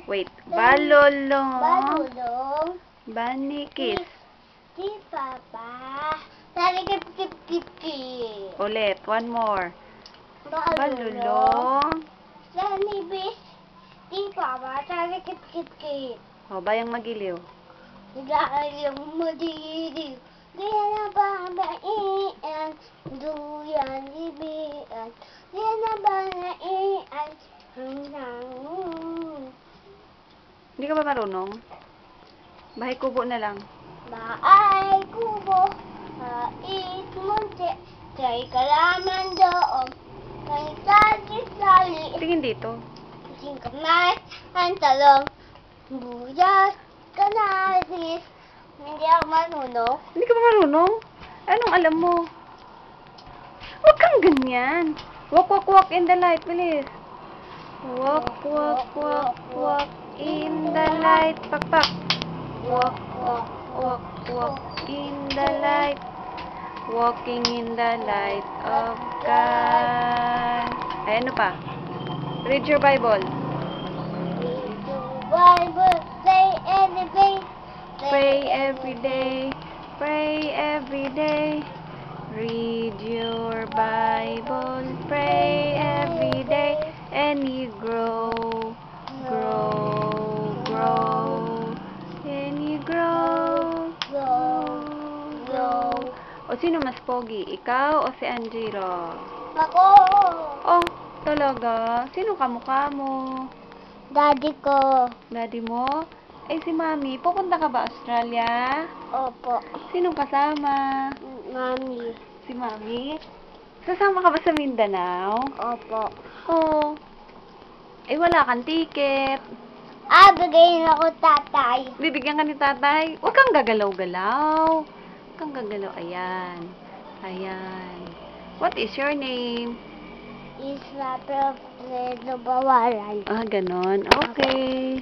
Wait. Balolong. Balulong. Bunny kiss. Di papa. Dari kip. Ulit. One more. Balulong. Balulong. Dari bis. Di papa. Dari kip. O, bayang magiliw. Dari yung madiri. Di na ba naian. Duyan ibian. Di na ba naian. Hanggang. Hindi ka ba marunong? Bahay kubo na lang. Baay kubo, hait munti, kay kalaman doon, kay sali-sali, Tingin dito. kasing kamay, ang talong, buyas, kanasis, hindi ako marunong. Hindi ka ba marunong? Anong alam mo? Huwag kang ganyan. Walk in the light, bilis. Walk in the light. Pak. Walk in the light. Walking in the light of God. Ay, ano pa? Read your Bible. Read the Bible, play every day, Pray every day. Pray every day. Read your Bible. Pray every day. And you grow. And you grow. grow. O sino mas pogi? Ikaw o si Anjiro? Ako, Oh, talaga? Sino kamukha mo? daddy ko, Daddy mo? Eh si Mami, pupunta ka ba Australia? opo, Sinong kasama? mami, Si Mami? Sasama ka ba sa Mindanao? opo. Oo. Eh wala kang ticket. Bigay ako tatay. Bibigyan ka ni tatay. Huwag kang gagalaw-galaw. Huwag kang gagalaw. Ayan. What is your name? Israel Pedro Bawaran. Ah, ganon. Okay.